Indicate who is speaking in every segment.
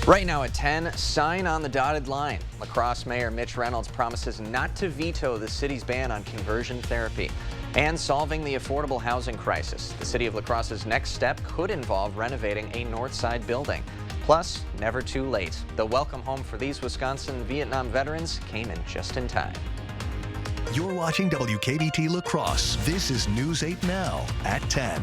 Speaker 1: Right now at 10, sign on the dotted line. La Crosse Mayor Mitch Reynolds promises not to veto the city's ban on conversion therapy. And solving the affordable housing crisis. The city of La Crosse's next step could involve renovating a north side building. Plus, never too late. The welcome home for these Wisconsin Vietnam veterans came in just in time.
Speaker 2: You're watching WKBT La Crosse. This is News 8 Now at 10.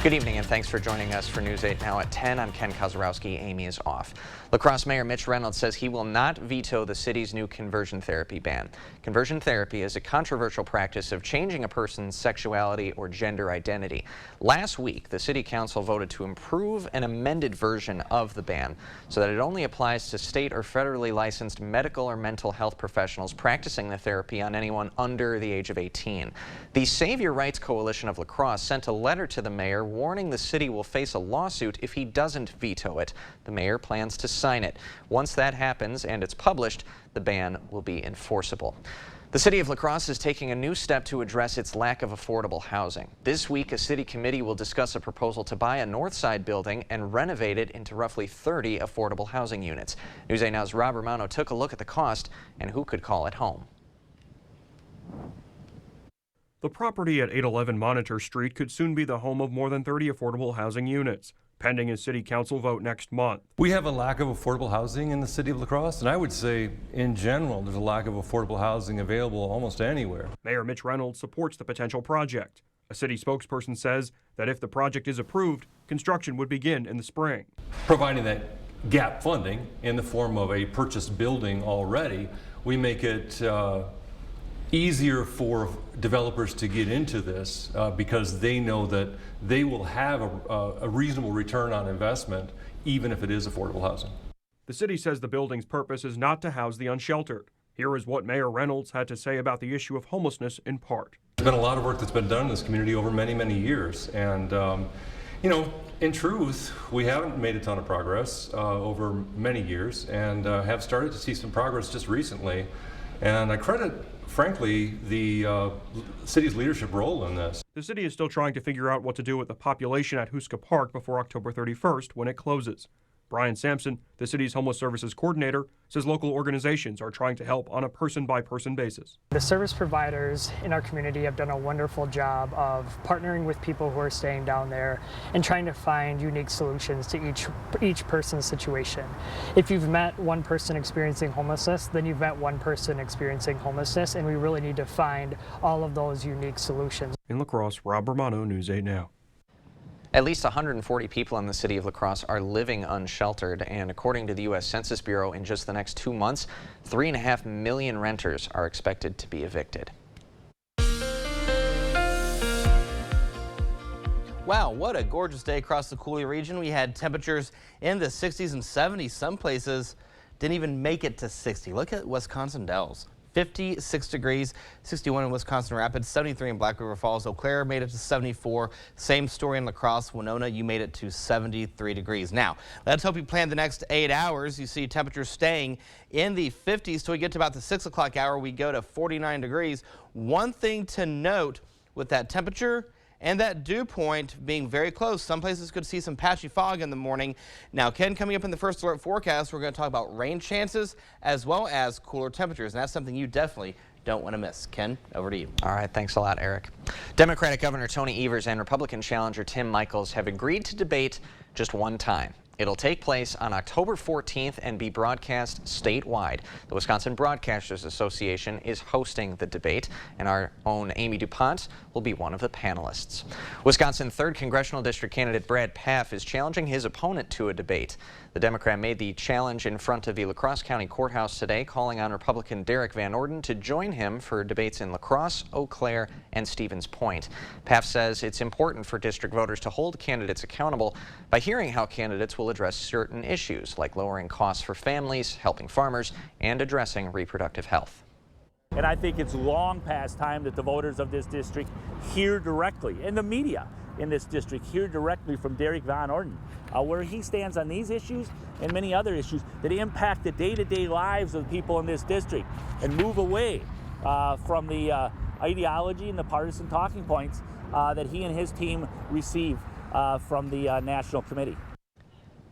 Speaker 1: Good evening and thanks for joining us for News 8 Now at 10. I'm Ken Kozarowski. Amy is off. La Crosse Mayor Mitch Reynolds says he will not veto the city's new conversion therapy ban. Conversion therapy is a controversial practice of changing a person's sexuality or gender identity. Last week, the city council voted to improve an amended version of the ban so that it only applies to state or federally licensed medical or mental health professionals practicing the therapy on anyone under the age of 18. The Save Your Rights Coalition of La Crosse sent a letter to the mayor warning the city will face a lawsuit if he doesn't veto it. The mayor plans to sign it. Once that happens and it's published, the ban will be enforceable. The city of La Crosse is taking a new step to address its lack of affordable housing. This week, a city committee will discuss a proposal to buy a north side building and renovate it into roughly 30 affordable housing units. News 8 Now's Rob Romano took a look at the cost and who could call it home.
Speaker 3: The property at 811 Monitor Street could soon be the home of more than 30 affordable housing units, pending a city council vote next month.
Speaker 4: We have a lack of affordable housing in the city of La Crosse, and I would say in general there's a lack of affordable housing available almost anywhere.
Speaker 3: Mayor Mitch Reynolds supports the potential project. A city spokesperson says that if the project is approved, construction would begin in the spring.
Speaker 4: Providing that gap funding in the form of a purchased building already, we make it easier for developers to get into this because they know that they will have a reasonable return on investment even if it is affordable housing.
Speaker 3: The city says the building's purpose is not to house the unsheltered. Here is what Mayor Reynolds had to say about the issue of homelessness in part.
Speaker 4: There's been a lot of work that's been done in this community over many, many years, and you know, in truth, we haven't made a ton of progress over many years and have started to see some progress just recently, and I credit frankly, the city's leadership role in this.
Speaker 3: The city is still trying to figure out what to do with the population at Huska Park before October 31st when it closes. Brian Sampson, the city's homeless services coordinator, says local organizations are trying to help on a person-by-person basis.
Speaker 5: The service providers in our community have done a wonderful job of partnering with people who are staying down there and trying to find unique solutions to each person's situation. If you've met one person experiencing homelessness, then you've met one person experiencing homelessness, and we really need to find all of those unique solutions.
Speaker 3: In La Crosse, Rob Romano, News 8 Now.
Speaker 1: At least 140 people in the city of La Crosse are living unsheltered, and according to the U.S. Census Bureau, in just the next 2 months, 3.5 million renters are expected to be evicted.
Speaker 6: Wow, what a gorgeous day across the Coulee region. We had temperatures in the 60s and 70s. Some places didn't even make it to 60. Look at Wisconsin Dells. 56 degrees, 61 in Wisconsin Rapids, 73 in Black River Falls. Eau Claire made it to 74. Same story in La Crosse. Winona, you made it to 73 degrees. Now, let's hope you plan the next 8 hours. You see temperatures staying in the 50s till we get to about the 6 o'clock hour. We go to 49 degrees. One thing to note with that temperature and that dew point being very close, some places could see some patchy fog in the morning. Now, Ken, coming up in the first alert forecast, we're going to talk about rain chances as well as cooler temperatures, and that's something you definitely don't want to miss. Ken, over to you.
Speaker 1: All right, thanks a lot, Eric. Democratic Governor Tony Evers and Republican challenger Tim Michels have agreed to debate just one time. It'll take place on October 14th and be broadcast statewide. The Wisconsin Broadcasters Association is hosting the debate, and our own Amy DuPont will be one of the panelists. Wisconsin 3rd Congressional District candidate Brad Paff is challenging his opponent to a debate. The Democrat made the challenge in front of the La Crosse County Courthouse today, calling on Republican Derek Van Orden to join him for debates in La Crosse, Eau Claire, and Stevens Point. Paff says it's important for district voters to hold candidates accountable by hearing how candidates will address certain issues like lowering costs for families, helping farmers, and addressing reproductive health.
Speaker 7: And I think it's long past time that the voters of this district hear directly, and the media in this district hear directly from Derek Van Orden, where he stands on these issues and many other issues that impact the day-to-day lives of the people in this district, and move away from the ideology and the partisan talking points that he and his team receive from the National Committee.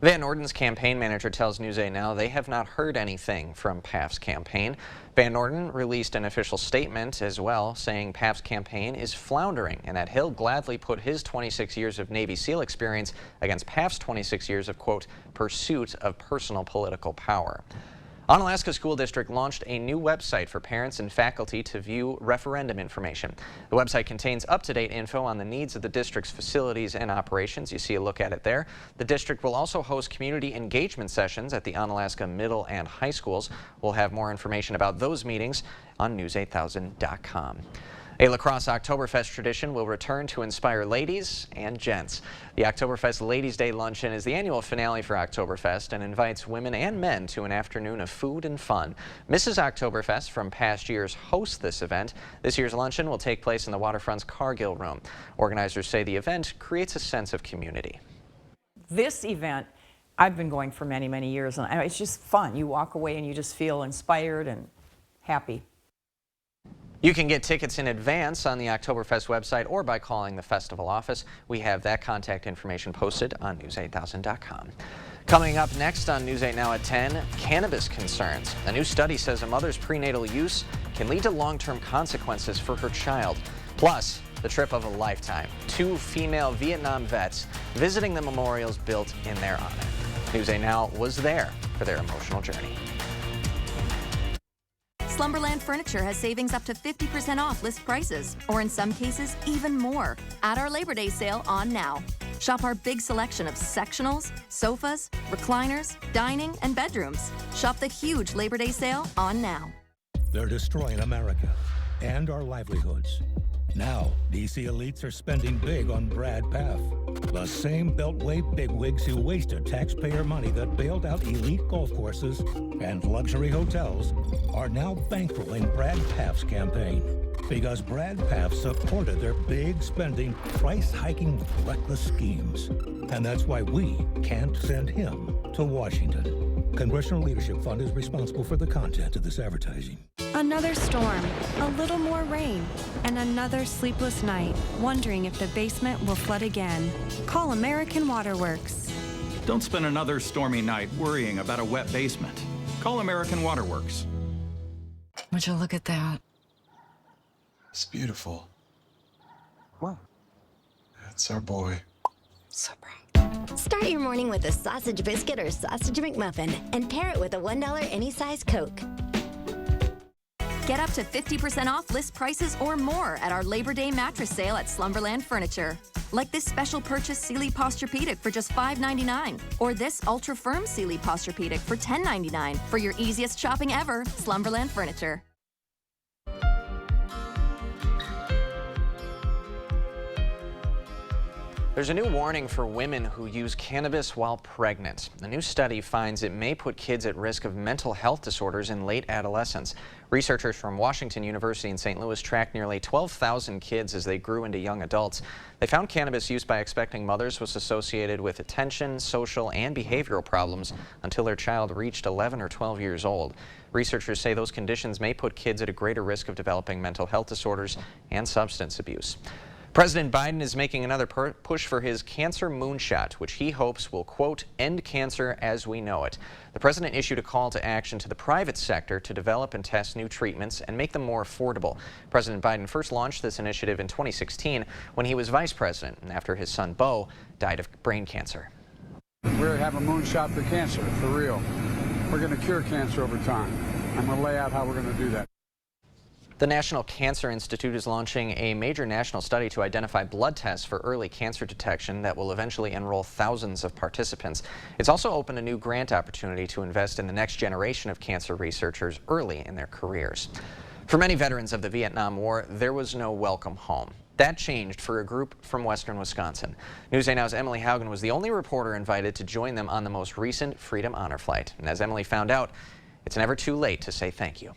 Speaker 1: Van Norden's campaign manager tells News 8 Now they have not heard anything from Paff's campaign. Van Norden released an official statement as well, saying Paff's campaign is floundering and that he'll gladly put his 26 years of Navy SEAL experience against Paff's 26 years of, quote, pursuit of personal political power. Onalaska School District launched a new website for parents and faculty to view referendum information. The website contains up-to-date info on the needs of the district's facilities and operations. You see a look at it there. The district will also host community engagement sessions at the Onalaska middle and high schools. We'll have more information about those meetings on news8000.com. A La Crosse Oktoberfest tradition will return to inspire ladies and gents. The Oktoberfest Ladies' Day Luncheon is the annual finale for Oktoberfest and invites women and men to an afternoon of food and fun. Mrs. Oktoberfest from past years hosts this event. This year's luncheon will take place in the waterfront's Cargill Room. Organizers say the event creates a sense of community.
Speaker 8: This event, I've been going for many, many years, and it's just fun. You walk away and you just feel inspired and happy.
Speaker 1: You can get tickets in advance on the Oktoberfest website or by calling the festival office. We have that contact information posted on news8000.com. Coming up next on News 8 Now at 10, Cannabis Concerns. A new study says a mother's prenatal use can lead to long-term consequences for her child. Plus, the trip of a lifetime. 2 female Vietnam vets visiting the memorials built in their honor. News 8 Now was there for their emotional journey.
Speaker 9: Slumberland Furniture has savings up to 50% off list prices, or in some cases, even more, at our Labor Day sale on now. Shop our big selection of sectionals, sofas, recliners, dining, and bedrooms. Shop the huge Labor Day sale on now.
Speaker 10: They're destroying America and our livelihoods. Now, DC elites are spending big on Brad Paff. The same Beltway bigwigs who wasted taxpayer money that bailed out elite golf courses and luxury hotels are now bankrolling Brad Paff's campaign because Brad Paff supported their big spending, price-hiking, reckless schemes. And that's why we can't send him to Washington. Congressional Leadership Fund is responsible for the content of this advertising.
Speaker 11: Another storm, a little more rain, and another sleepless night, wondering if the basement will flood again. Call American Waterworks.
Speaker 12: Don't spend another stormy night worrying about a wet basement. Call American Waterworks.
Speaker 11: Would you look at that?
Speaker 13: It's beautiful.
Speaker 11: Whoa.
Speaker 13: That's our boy.
Speaker 11: So proud.
Speaker 14: Start your morning with a sausage biscuit or sausage McMuffin and pair it with a $1 any size Coke.
Speaker 9: Get up to 50% off list prices or more at our Labor Day mattress sale at Slumberland Furniture. Like this special purchase Sealy Posturepedic for just $5.99, or this ultra firm Sealy Posturepedic for $10.99. For your easiest shopping ever, Slumberland Furniture.
Speaker 1: There's a new warning for women who use cannabis while pregnant. A new study finds it may put kids at risk of mental health disorders in late adolescence. Researchers from Washington University in St. Louis tracked nearly 12,000 kids as they grew into young adults. They found cannabis use by expecting mothers was associated with attention, social, and behavioral problems until their child reached 11 or 12 years old. Researchers say those conditions may put kids at a greater risk of developing mental health disorders and substance abuse. President Biden is making another push for his cancer moonshot, which he hopes will, quote, end cancer as we know it. The president issued a call to action to the private sector to develop and test new treatments and make them more affordable. President Biden first launched this initiative in 2016 when he was vice president and after his son Beau died of brain cancer.
Speaker 15: We're having a moonshot for cancer, for real. We're going to cure cancer over time. I'm going to lay out how we're going to do that.
Speaker 1: The National Cancer Institute is launching a major national study to identify blood tests for early cancer detection that will eventually enroll thousands of participants. It's also opened a new grant opportunity to invest in the next generation of cancer researchers early in their careers. For many veterans of the Vietnam War, there was no welcome home. That changed for a group from western Wisconsin. News 8 Now's Emily Haugen was the only reporter invited to join them on the most recent Freedom Honor Flight. And as Emily found out, it's never too late to say thank you.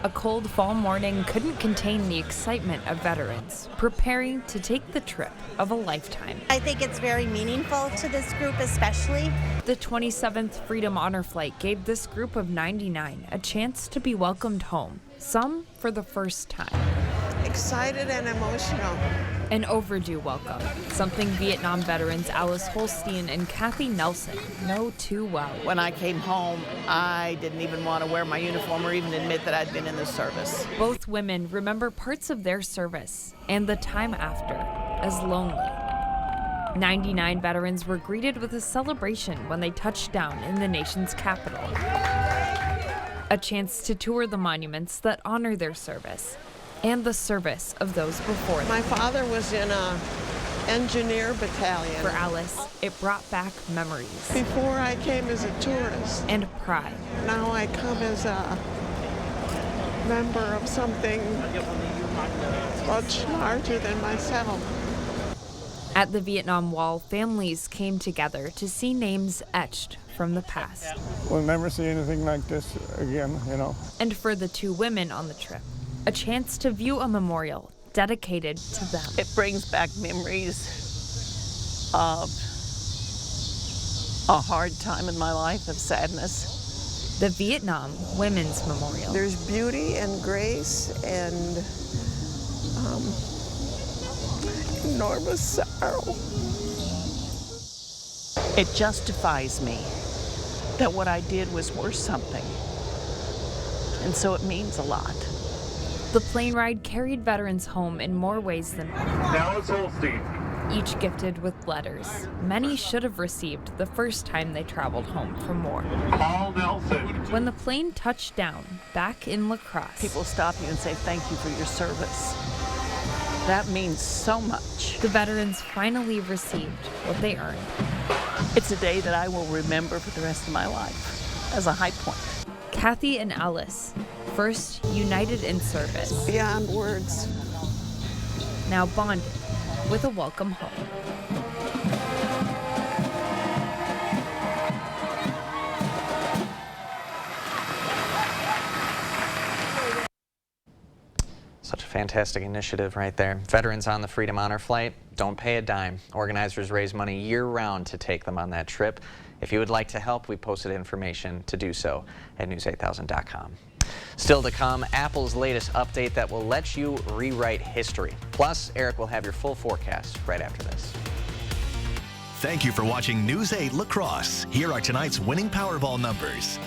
Speaker 16: A cold fall morning couldn't contain the excitement of veterans preparing to take the trip of a lifetime.
Speaker 17: I think it's very meaningful to this group especially.
Speaker 16: The 27th Freedom Honor Flight gave this group of 99 a chance to be welcomed home, some for the first time.
Speaker 18: Excited and emotional.
Speaker 16: An overdue welcome, something Vietnam veterans Alice Holstein and Kathy Nelson know too well.
Speaker 18: When I came home, I didn't even want to wear my uniform or even admit that I'd been in the service.
Speaker 16: Both women remember parts of their service and the time after as lonely. 99 veterans were greeted with a celebration when they touched down in the nation's capital. A chance to tour the monuments that honor their service and the service of those before them.
Speaker 19: My father was in a engineer battalion.
Speaker 16: For Alice, it brought back memories.
Speaker 19: Before I came as a tourist.
Speaker 16: And pride.
Speaker 19: Now I come as a member of something much larger than myself.
Speaker 16: At the Vietnam Wall, families came together to see names etched from the past.
Speaker 20: We'll never see anything like this again, you know.
Speaker 16: And for the two women on the trip, a chance to view a memorial dedicated to them.
Speaker 18: It brings back memories of a hard time in my life, of sadness.
Speaker 16: The Vietnam Women's Memorial.
Speaker 19: There's beauty and grace and enormous sorrow.
Speaker 18: It justifies me that what I did was worth something. And so it means a lot.
Speaker 16: The plane ride carried veterans home in more ways than one.
Speaker 21: Now it's Holstein.
Speaker 16: Each gifted with letters many should have received the first time they traveled home from war.
Speaker 21: Paul Nelson.
Speaker 16: When the plane touched down back in La Crosse,
Speaker 18: people stop you and say thank you for your service. That means so much.
Speaker 16: The veterans finally received what they earned.
Speaker 18: It's a day that I will remember for the rest of my life as a high point.
Speaker 16: Kathy and Alice, first united in service.
Speaker 19: Beyond words.
Speaker 16: Now bonded with a welcome home.
Speaker 1: Such a fantastic initiative right there. Veterans on the Freedom Honor Flight don't pay a dime. Organizers raise money year-round to take them on that trip. If you would like to help, we posted information to do so at news8000.com. Still to come, Apple's latest update that will let you rewrite history. Plus, Eric will have your full forecast right after this.
Speaker 2: Thank you for watching News 8 Lacrosse. Here are tonight's winning Powerball numbers.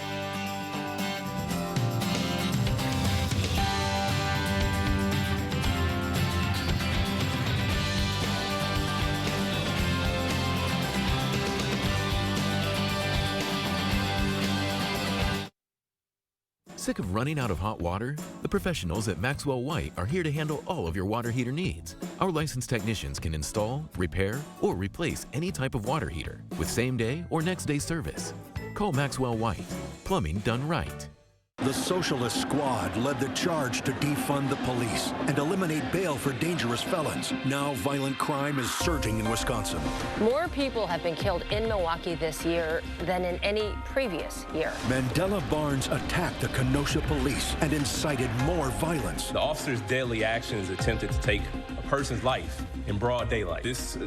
Speaker 22: Sick of running out of hot water? The professionals at Maxwell White are here to handle all of your water heater needs. Our licensed technicians can install, repair, or replace any type of water heater with same-day or next-day service. Call Maxwell White. Plumbing done right.
Speaker 23: The Socialist Squad led the charge to defund the police and eliminate bail for dangerous felons. Now violent crime is surging in Wisconsin.
Speaker 24: More people have been killed in Milwaukee this year than in any previous year.
Speaker 23: Mandela Barnes attacked the Kenosha police and incited more violence.
Speaker 25: The officer's deadly actions attempted to take a person's life in broad daylight. This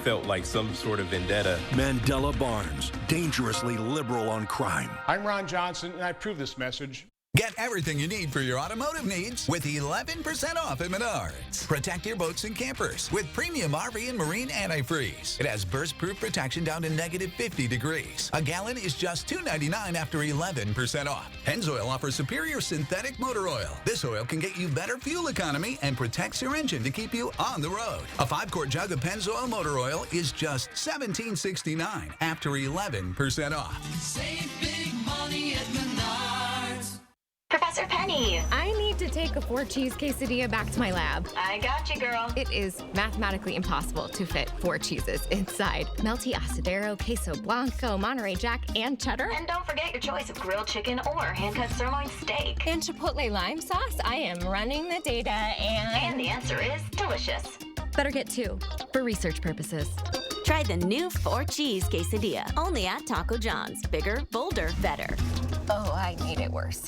Speaker 25: felt like some sort of vendetta.
Speaker 23: Mandela Barnes, dangerously liberal on crime.
Speaker 26: I'm Ron Johnson, and I approve this message.
Speaker 27: Get everything you need for your automotive needs with 11% off at Menards. Protect your boats and campers with premium RV and marine antifreeze. It has burst-proof protection down to -50 degrees. A gallon is just $2.99 after 11% off. Pennzoil offers superior synthetic motor oil. This oil can get you better fuel economy and protects your engine to keep you on the road. A 5-quart jug of Pennzoil motor oil is just $17.69 after 11% off.
Speaker 28: Save big money at Menards.
Speaker 29: Professor Penny,
Speaker 30: I need to take a 4-cheese quesadilla back to my lab.
Speaker 29: I got you, girl.
Speaker 30: It is mathematically impossible to fit 4 cheeses inside. Melty asadero, queso blanco, Monterey Jack, and cheddar.
Speaker 29: And don't forget your choice of grilled chicken or hand-cut sirloin steak.
Speaker 30: And chipotle lime sauce. I am running the data
Speaker 29: And the answer is delicious.
Speaker 30: Better get 2 for research purposes.
Speaker 14: Try the new 4-cheese quesadilla, only at Taco John's. Bigger, bolder, better.
Speaker 30: Oh, I made it worse.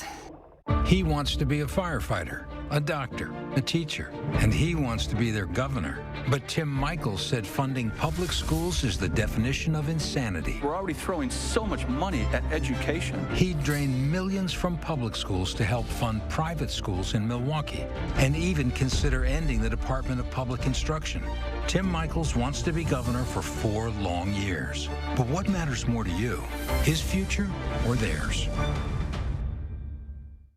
Speaker 31: He wants to be a firefighter.
Speaker 3: a doctor, a teacher, and he wants to be their governor. But Tim Michels said funding public schools is the definition of insanity.
Speaker 4: We're already throwing so much money at education.
Speaker 3: He'd drain millions from public schools to help fund private schools in Milwaukee, and even consider ending the Department of Public Instruction. Tim Michels wants to be governor for 4 long years. But what matters more to you, his future or theirs?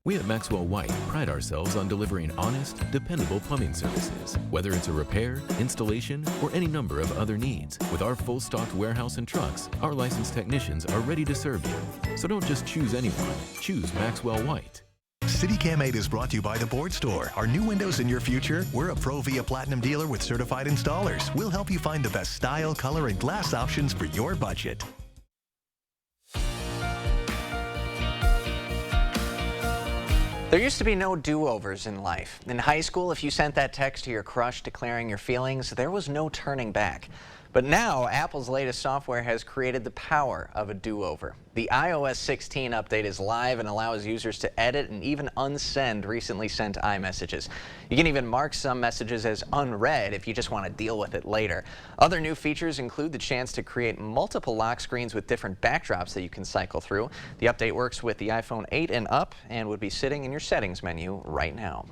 Speaker 22: We at Maxwell White pride ourselves on delivering honest, dependable plumbing services, whether it's a repair, installation, or any number of other needs. With our full-stocked warehouse and trucks, our licensed technicians are ready to serve you. So don't just choose anyone, choose Maxwell White.
Speaker 2: CityCam 8 is brought to you by the Board Store. Are new windows in your future? We're a Pro Via Platinum dealer with certified installers. We'll help you find the best style, color, and glass options for your budget.
Speaker 1: There used to be no do-overs in life. In high school, if you sent that text to your crush declaring your feelings, there was no turning back. But now, Apple's latest software has created the power of a do-over. The iOS 16 update is live and allows users to edit and even unsend recently sent iMessages. You can even mark some messages as unread if you just want to deal with it later. Other new features include the chance to create multiple lock screens with different backdrops that you can cycle through. The update works with the iPhone 8 and up and would be sitting in your settings menu right now.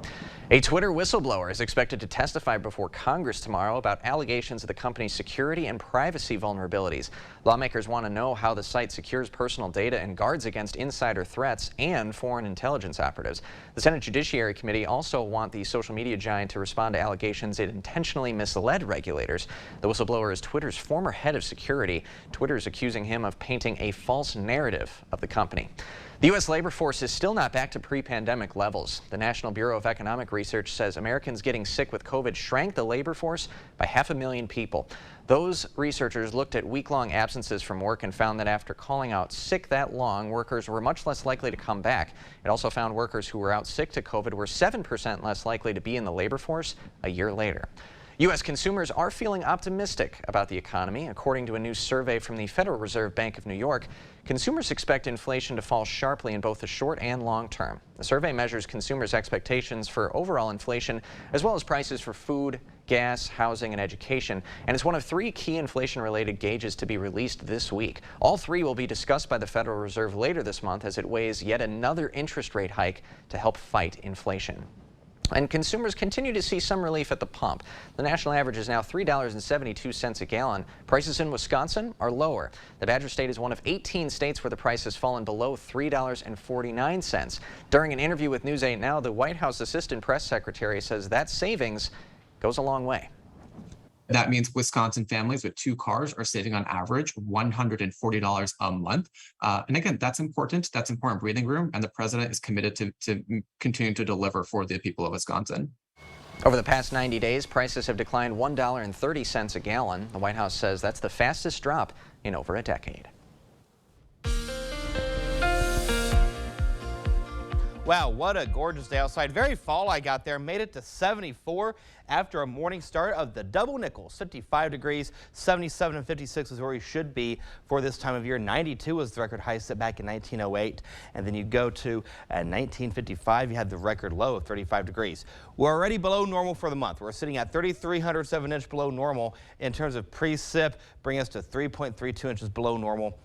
Speaker 1: A Twitter whistleblower is expected to testify before Congress tomorrow about allegations of the company's security and privacy vulnerabilities. Lawmakers want to know how the site secures personal data and guards against insider threats and foreign intelligence operatives. The Senate Judiciary Committee also want the social media giant to respond to allegations it intentionally misled regulators. The whistleblower is Twitter's former head of security. Twitter is accusing him of painting a false narrative of the company. The U.S. labor force is still not back to pre-pandemic levels. The National Bureau of Economic Research says Americans getting sick with COVID shrank the labor force by 500,000 people. Those researchers looked at week-long absences from work and found that after calling out sick that long, workers were much less likely to come back. It also found workers who were out sick to COVID were 7% less likely to be in the labor force a year later. U.S. consumers are feeling optimistic about the economy. According to a new survey from the Federal Reserve Bank of New York, consumers expect inflation to fall sharply in both the short and long term. The survey measures consumers' expectations for overall inflation, as well as prices for food, gas, housing, and education, and it's one of 3 key inflation-related gauges to be released this week. All 3 will be discussed by the Federal Reserve later this month as it weighs yet another interest rate hike to help fight inflation. And consumers continue to see some relief at the pump. The national average is now $3.72 a gallon. Prices in Wisconsin are lower. The Badger State is one of 18 states where the price has fallen below $3.49. During an interview with News 8 Now, the White House Assistant Press Secretary says that savings goes a long way.
Speaker 5: That means Wisconsin families with 2 cars are saving on average $140 a month. And again, that's important. That's important breathing room. And the president is committed to continue to deliver for the people of Wisconsin.
Speaker 1: Over the past 90 days, prices have declined $1.30 a gallon. The White House says that's the fastest drop in over a decade.
Speaker 6: Wow, what a gorgeous day outside. Very fall I got there. Made it to 74 after a morning start of the double nickels. 55 degrees, 77 and 56 is where we should be for this time of year. 92 was the record high set back in 1908. And then you go to 1955, you had the record low of 35 degrees. We're already below normal for the month. We're sitting at 3,307 inches below normal in terms of precip, bring us to 3.32 inches below normal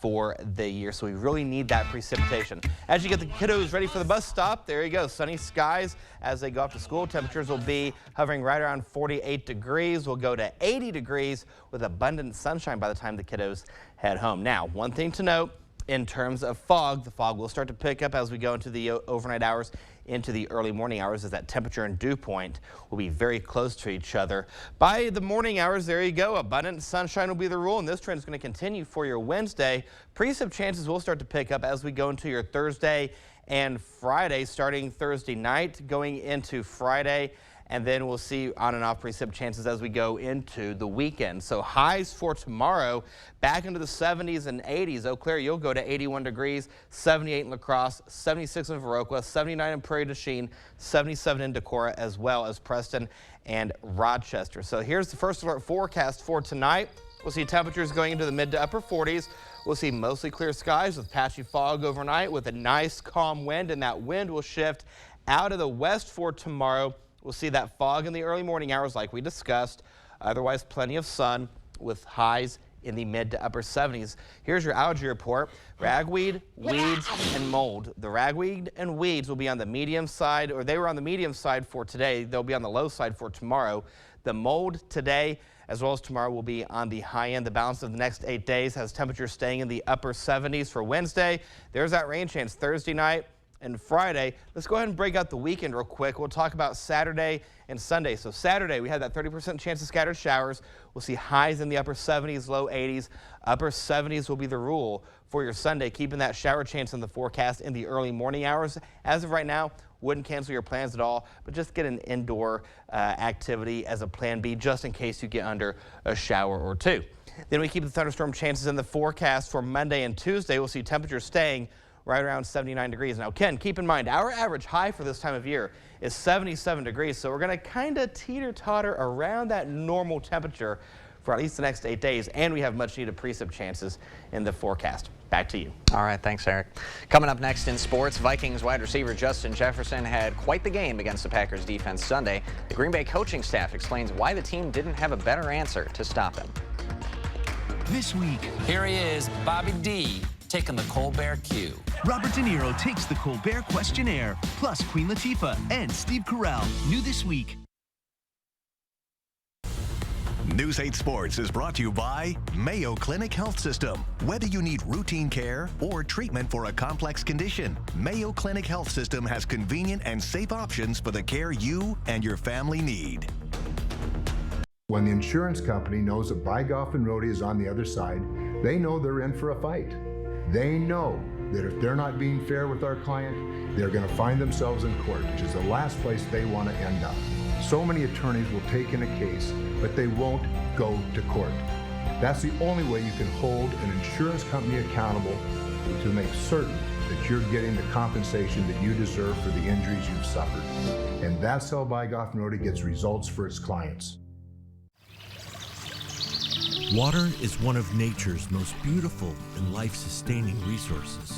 Speaker 6: for the year, so we really need that precipitation. As you get the kiddos ready for the bus stop, there you go, sunny skies as they go off to school. Temperatures will be hovering right around 48 degrees. We'll go to 80 degrees with abundant sunshine by the time the kiddos head home. Now, one thing to note in terms of fog, the fog will start to pick up as we go into the overnight hours, into the early morning hours, as that temperature and dew point will be very close to each other. By the morning hours, there you go, abundant sunshine will be the rule, and this trend is going to continue for your Wednesday. Precip chances will start to pick up as we go into your Thursday and Friday, starting Thursday night, going into Friday. And then we'll see on and off precip chances as we go into the weekend. So highs for tomorrow back into the 70s and 80s. Eau Claire, you'll go to 81 degrees, 78 in La Crosse, 76 in Viroqua, 79 in Prairie du Chien, 77 in Decorah, as well as Preston and Rochester. So here's the first alert forecast for tonight. We'll see temperatures going into the mid to upper 40s. We'll see mostly clear skies with patchy fog overnight with a nice calm wind, and that wind will shift Out of the west for tomorrow, we'll see that fog in the early morning hours like we discussed. Otherwise, plenty of sun with highs in the mid to upper 70s. Here's your algae report. Ragweed, weeds, and mold. The ragweed and weeds will be on the medium side, or they were on the medium side for today. They'll be on the low side for tomorrow. The mold today as well as tomorrow will be on the high end. The balance of the next 8 days has temperatures staying in the upper 70s for Wednesday. There's that rain chance Thursday night and Friday. Let's go ahead and break out the weekend real quick. We'll talk about Saturday and Sunday. So Saturday, we had that 30% chance of scattered showers. We'll see highs in the upper 70s, low 80s. Upper 70s will be the rule for your Sunday, keeping that shower chance in the forecast in the early morning hours. As of right now, wouldn't cancel your plans at all, but just get an indoor activity as a plan B, just in case you get under a shower or two. Then we keep the thunderstorm chances in the forecast for Monday and Tuesday. We'll see temperatures staying right around 79 degrees. Now, Ken, keep in mind, our average high for this time of year is 77 degrees, so we're going to kind of teeter-totter around that normal temperature for at least the next 8 days, and we have much-needed precip chances in the forecast. Back to you.
Speaker 1: All right, thanks, Eric. Coming up next in sports, Vikings wide receiver Justin Jefferson had quite the game against the Packers defense Sunday. The Green Bay coaching staff explains why the team didn't have a better answer to stop him.
Speaker 7: This week,
Speaker 8: here he is, Bobby D, taking the Colbert Q.
Speaker 7: Robert De Niro takes the Colbert Questionnaire, plus Queen Latifah and Steve Carell. New this week.
Speaker 2: News 8 Sports is brought to you by Mayo Clinic Health System. Whether you need routine care or treatment for a complex condition, Mayo Clinic Health System has convenient and safe options for the care you and your family need.
Speaker 9: When the insurance company knows that Bygoff and Rohde is on the other side, they know they're in for a fight. They know that if they're not being fair with our client, they're going to find themselves in court, which is the last place they want to end up. So many attorneys will take in a case, but they won't go to court. That's the only way you can hold an insurance company accountable to make certain that you're getting the compensation that you deserve for the injuries you've suffered. And that's how Bygoff and Rohde gets results for its clients.
Speaker 10: Water is one of nature's most beautiful and life-sustaining resources.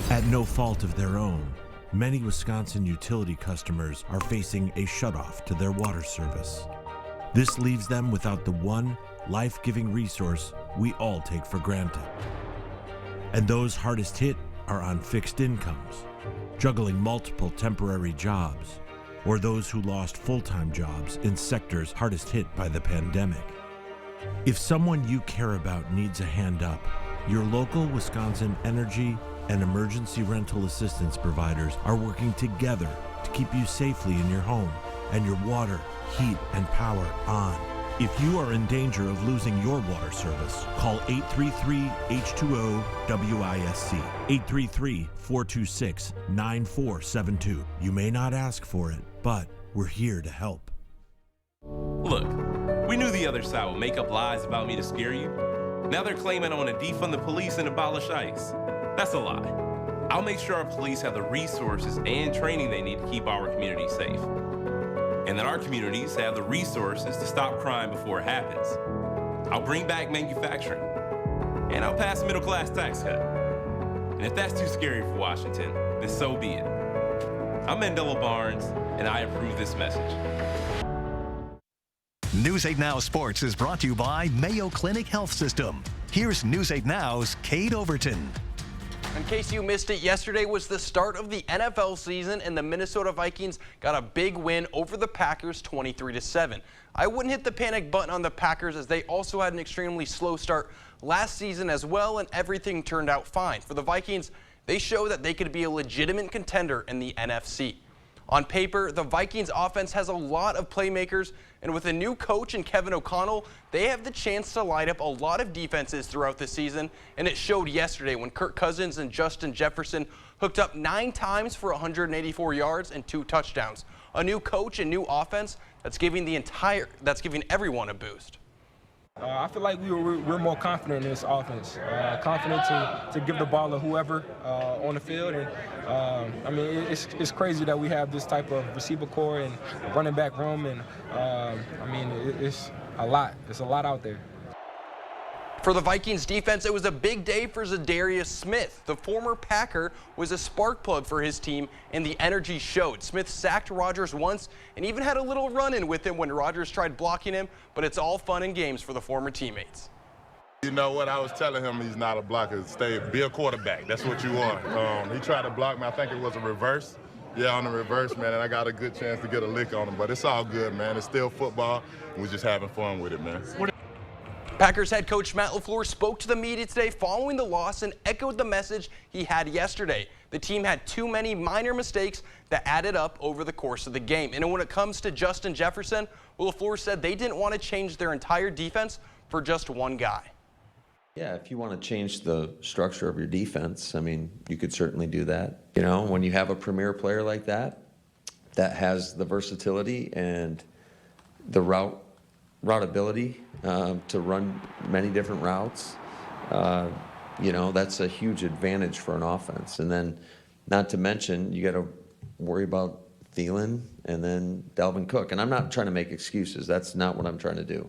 Speaker 10: At no fault of their own, many Wisconsin utility customers are facing a shutoff to their water service. This leaves them without the one life-giving resource we all take for granted. And those hardest hit are on fixed incomes, juggling multiple temporary jobs, or those who lost full-time jobs in sectors hardest hit by the pandemic. If someone you care about needs a hand up, your local Wisconsin energy and emergency rental assistance providers are working together to keep you safely in your home and your water, heat, and power on. If you are in danger of losing your water service, call 833-H2O-WISC, 833-426-9472. You may not ask for it, but we're here to help.
Speaker 25: Look, we knew the other side would make up lies about me to scare you. Now they're claiming I want to defund the police and abolish ICE. That's a lie. I'll make sure our police have the resources and training they need to keep our communities safe. And that our communities have the resources to stop crime before it happens. I'll bring back manufacturing. And I'll pass a middle-class tax cut. And if that's too scary for Washington, then so be it. I'm Mandela Barnes, and I approve this message.
Speaker 2: News 8 Now Sports is brought to you by Mayo Clinic Health System. Here's News 8 Now's Kate Overton.
Speaker 11: In case you missed it, yesterday was the start of the NFL season, and the Minnesota Vikings got a big win over the Packers 23-7. I wouldn't hit the panic button on the Packers, as they also had an extremely slow start last season as well, and everything turned out fine. For the Vikings, they showed that they could be a legitimate contender in the NFC. On paper, the Vikings offense has a lot of playmakers, and with a new coach in Kevin O'Connell, they have the chance to light up a lot of defenses throughout the season, and it showed yesterday when Kirk Cousins and Justin Jefferson hooked up 9 times for 184 yards and 2 touchdowns. A new coach and new offense that's giving everyone a boost.
Speaker 12: I feel like we're more confident in this offense, confident to give the ball to whoever on the field. And I mean, it's crazy that we have this type of receiver core and running back room, and I mean, it's a lot. It's a lot out there.
Speaker 11: For the Vikings defense, it was a big day for Zadarius Smith. The former Packer was a spark plug for his team, and the energy showed. Smith sacked Rodgers once and even had a little run-in with him when Rodgers tried blocking him, but it's all fun and games for the former teammates.
Speaker 13: You know what? I was telling him he's not a blocker. Be a quarterback. That's what you want. He tried to block me. I think it was a reverse. Yeah, on the reverse, man, and I got a good chance to get a lick on him. But it's all good, man. It's still football, and we're just having fun with it, man.
Speaker 11: Packers head coach Matt LaFleur spoke to the media today following the loss and echoed the message he had yesterday. The team had too many minor mistakes that added up over the course of the game. And when it comes to Justin Jefferson, LaFleur said they didn't want to change their entire defense for just one guy.
Speaker 15: Yeah, if you want to change the structure of your defense, I mean, you could certainly do that. You know, when you have a premier player like that has the versatility and the routability to run many different routes, you know, that's a huge advantage for an offense. And then, not to mention, you got to worry about Thielen and then Dalvin Cook. And I'm not trying to make excuses. That's not what I'm trying to do.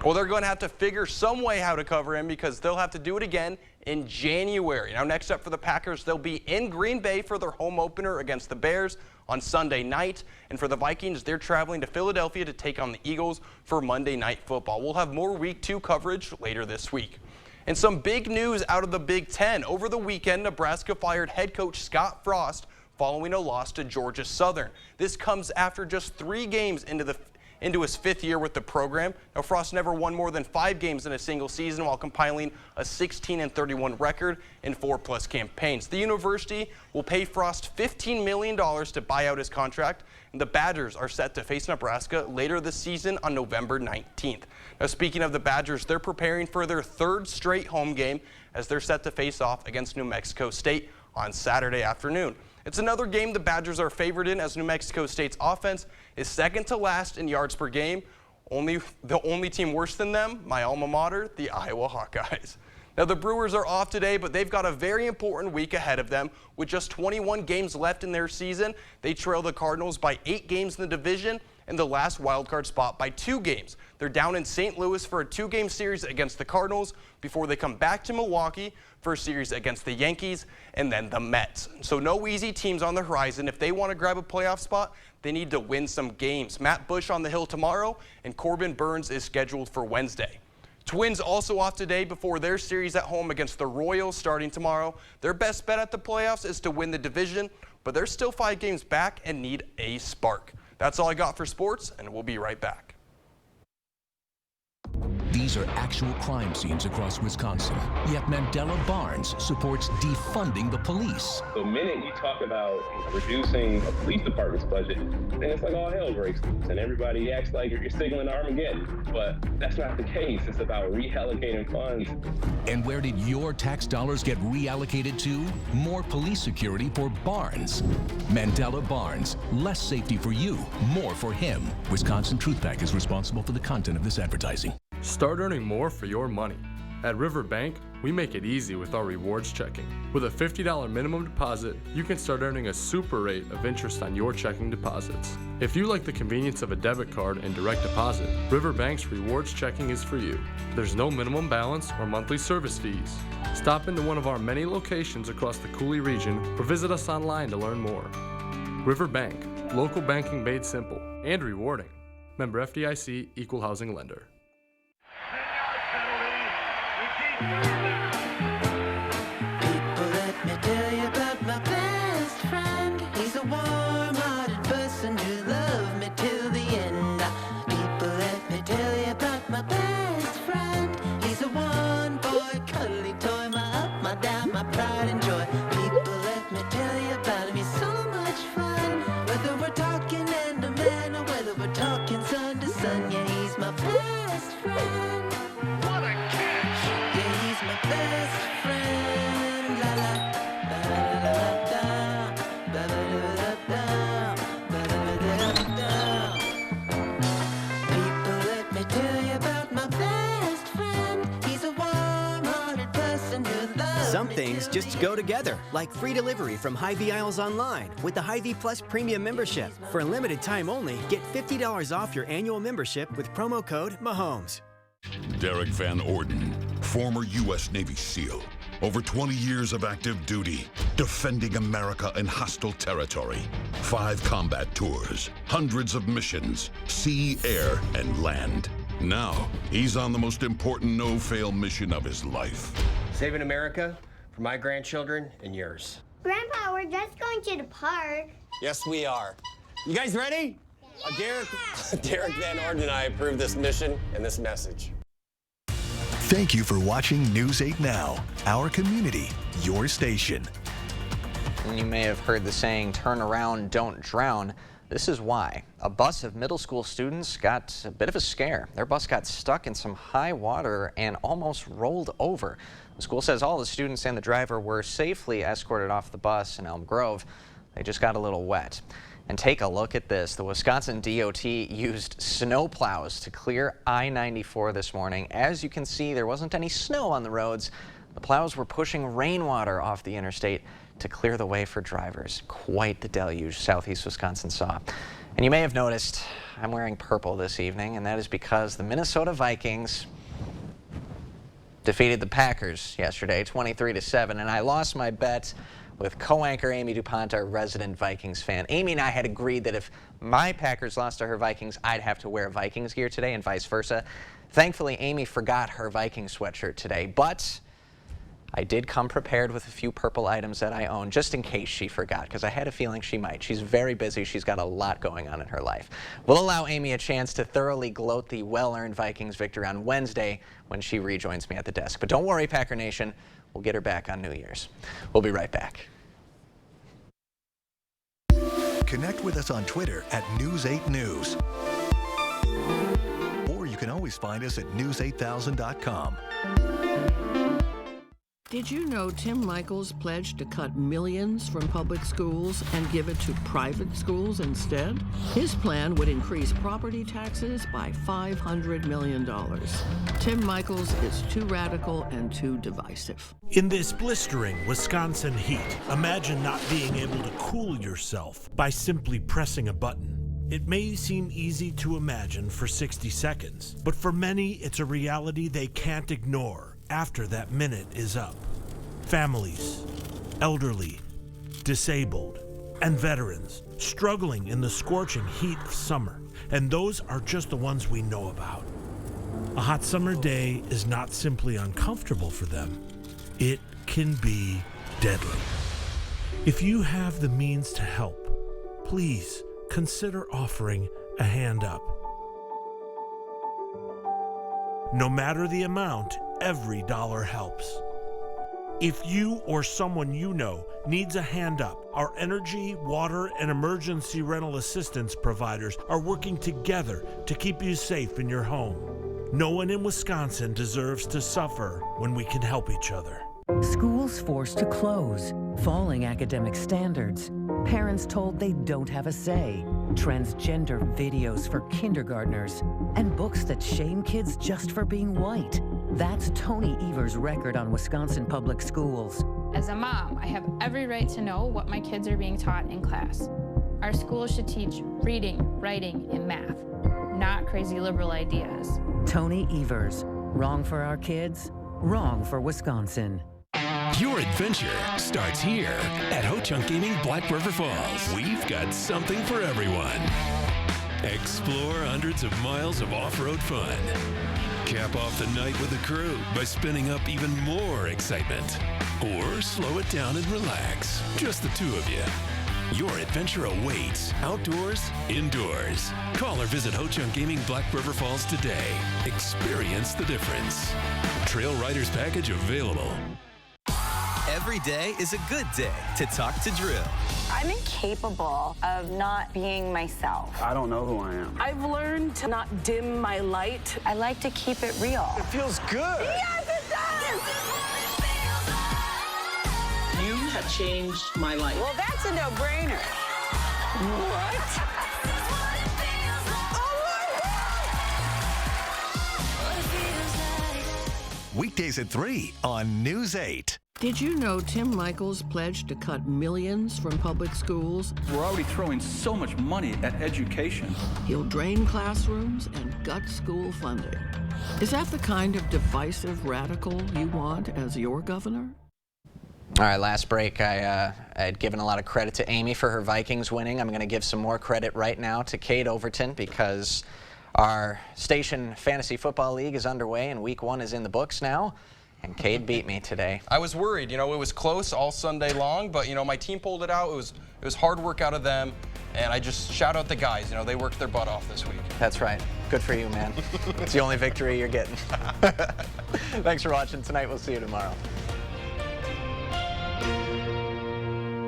Speaker 11: Well, they're going to have to figure some way how to cover him because they'll have to do it again in January. Now, next up for the Packers, they'll be in Green Bay for their home opener against the Bears on Sunday night. And for the Vikings, they're traveling to Philadelphia to take on the Eagles for Monday Night Football. We'll have more Week 2 coverage later this week. And some big news out of the Big Ten. Over the weekend, Nebraska fired head coach Scott Frost following a loss to Georgia Southern. This comes after just 3 games into his 5th year with the program. Now, Frost never won more than 5 games in a single season while compiling a 16-31 record in 4+ campaigns. The university will pay Frost $15 million to buy out his contract, and the Badgers are set to face Nebraska later this season on November 19th. Now, speaking of the Badgers, they're preparing for their 3rd straight home game as they're set to face off against New Mexico State on Saturday afternoon. It's another game the Badgers are favored in as New Mexico State's offense is second to last in yards per game. The only team worse than them, my alma mater, the Iowa Hawkeyes. Now, the Brewers are off today, but they've got a very important week ahead of them. With just 21 games left in their season, they trail the Cardinals by 8 games in the division and the last wildcard spot by 2 games. They're down in St. Louis for a 2-game series against the Cardinals before they come back to Milwaukee for a series against the Yankees and then the Mets. So no easy teams on the horizon. If they want to grab a playoff spot, they need to win some games. Matt Bush on the hill tomorrow, and Corbin Burns is scheduled for Wednesday. Twins also off today before their series at home against the Royals starting tomorrow. Their best bet at the playoffs is to win the division, but they're still 5 games back and need a spark. That's all I got for sports, and we'll be right back.
Speaker 16: These are actual crime scenes across Wisconsin, yet Mandela Barnes supports defunding the police.
Speaker 17: The minute you talk about reducing a police department's budget, then it's like all hell breaks loose, and everybody acts like you're signaling Armageddon. But that's not the case. It's about reallocating funds.
Speaker 16: And where did your tax dollars get reallocated to? More police security for Barnes. Mandela Barnes, less safety for you, more for him. Wisconsin Truth Pack is responsible for the content of this advertising.
Speaker 18: Start earning more for your money. At Riverbank, we make it easy with our rewards checking. With a $50 minimum deposit, you can start earning a super rate of interest on your checking deposits. If you like the convenience of a debit card and direct deposit, Riverbank's rewards checking is for you. There's no minimum balance or monthly service fees. Stop into one of our many locations across the Cooley region or visit us online to learn more. Riverbank, local banking made simple and rewarding. Member FDIC, Equal Housing Lender.
Speaker 28: People, let me tell you about my best friend. He's a warm-hearted person who loved me till the end. People, let me tell you about my best friend. He's a one-boy, cuddly toy, my up, my down, my pride and joy. People, let me tell you about him. He's so much fun. Whether we're talking end to man or whether we're talking sun to sun, yeah, he's my best friend. Best friend, la la, ba da da da, ba da da da, ba da da da. People, let me tell you about my best friend. He's a warm-hearted person who loves.
Speaker 19: Some things just go together, like free delivery from Hy-Vee Aisles Online with the Hy-Vee Plus Premium membership. For a limited time only, get $50 off your annual membership with promo code Mahomes.
Speaker 20: Derek Van Orden,
Speaker 4: former U.S. Navy SEAL. Over 20 years of active duty, defending America in hostile territory. 5 combat tours, hundreds of missions, sea, air, and land. Now, he's on the most important no-fail mission of his life.
Speaker 14: Saving America for my grandchildren and yours.
Speaker 20: Grandpa, we're just going to the park.
Speaker 14: Yes, we are. You guys ready? Yeah! Derek Van Orden and I approve this mission and this message.
Speaker 2: Thank you for watching News 8 Now, our community, your station.
Speaker 1: And you may have heard the saying, turn around, don't drown. This is why. A bus of middle school students got a bit of a scare. Their bus got stuck in some high water and almost rolled over. The school says all the students and the driver were safely escorted off the bus in Elm Grove. They just got a little wet. And take a look at this. The Wisconsin DOT used snow plows to clear I-94 this morning. As you can see, there wasn't any snow on the roads. The plows were pushing rainwater off the interstate to clear the way for drivers. Quite the deluge southeast Wisconsin saw. And you may have noticed I'm wearing purple this evening, and that is because the Minnesota Vikings defeated the Packers yesterday 23-7, and I lost my bet with co-anchor Amy DuPont, our resident Vikings fan. Amy and I had agreed that if my Packers lost to her Vikings, I'd have to wear Vikings gear today and vice versa. Thankfully, Amy forgot her Vikings sweatshirt today, but I did come prepared with a few purple items that I own just in case she forgot, because I had a feeling she might. She's very busy. She's got a lot going on in her life. We'll allow Amy a chance to thoroughly gloat the well-earned Vikings victory on Wednesday when she rejoins me at the desk. But don't worry, Packer Nation. We'll get her back on New Year's. We'll be right back.
Speaker 2: Connect with us on Twitter at News 8 News. Or you can always find us at news8000.com.
Speaker 21: Did you know Tim Michaels pledged to cut millions from public schools and give it to private schools instead? His plan would increase property taxes by $500 million. Tim Michaels is too radical and too divisive.
Speaker 10: In this blistering Wisconsin heat, imagine not being able to cool yourself by simply pressing a button. It may seem easy to imagine for 60 seconds, but for many, it's a reality they can't ignore after that minute is up. Families, elderly, disabled, and veterans struggling in the scorching heat of summer, and those are just the ones we know about. A hot summer day is not simply uncomfortable for them, it can be deadly. If you have the means to help, please consider offering a hand up. No matter the amount, every dollar helps. If you or someone you know needs a hand up, our energy, water, and emergency rental assistance providers are working together to keep you safe in your home. No one in Wisconsin deserves to suffer when we can help each other.
Speaker 23: Schools forced to close, falling academic standards, parents told they don't have a say, transgender videos for kindergartners, and books that shame kids just for being white. That's Tony Evers' record on Wisconsin public schools.
Speaker 24: As a mom, I have every right to know what my kids are being taught in class. Our schools should teach reading, writing, and math, not crazy liberal ideas.
Speaker 23: Tony Evers, wrong for our kids, wrong for Wisconsin.
Speaker 16: Your adventure starts here at Ho-Chunk Gaming Black River Falls. We've got something for everyone. Explore hundreds of miles of off-road fun. Cap off the night with the crew by spinning up even more excitement. Or slow it down and relax. Just the two of you. Your adventure awaits, outdoors, indoors. Call or visit Ho-Chunk Gaming Black River Falls today. Experience the difference. Trail Riders Package available.
Speaker 26: Every day is a good day to talk to Drill.
Speaker 27: I'm incapable of not being myself.
Speaker 29: I don't know who I am.
Speaker 27: I've learned to not dim my light. I like to keep it real.
Speaker 29: It feels good.
Speaker 27: Yes, it does!
Speaker 30: You have changed my life.
Speaker 27: Well, that's a no-brainer. What?
Speaker 2: Weekdays at 3 on News 8.
Speaker 21: Did you know Tim Michaels pledged to cut millions from public schools?
Speaker 3: We're already throwing so much money at education.
Speaker 21: He'll drain classrooms and gut school funding. Is that the kind of divisive radical you want as your governor?
Speaker 1: All right, last break, I had given a lot of credit to Amy for her Vikings winning. I'm going to give some more credit right now to Cade Overton because our station fantasy football league is underway and week 1 is in the books now. And Cade beat me today.
Speaker 11: I was worried. You know, it was close all Sunday long, but, you know, my team pulled it out. It was hard work out of them, and I just shout out the guys. You know, they worked their butt off this week.
Speaker 1: That's right. Good for you, man. It's the only victory you're getting. Thanks for watching tonight. We'll see you tomorrow.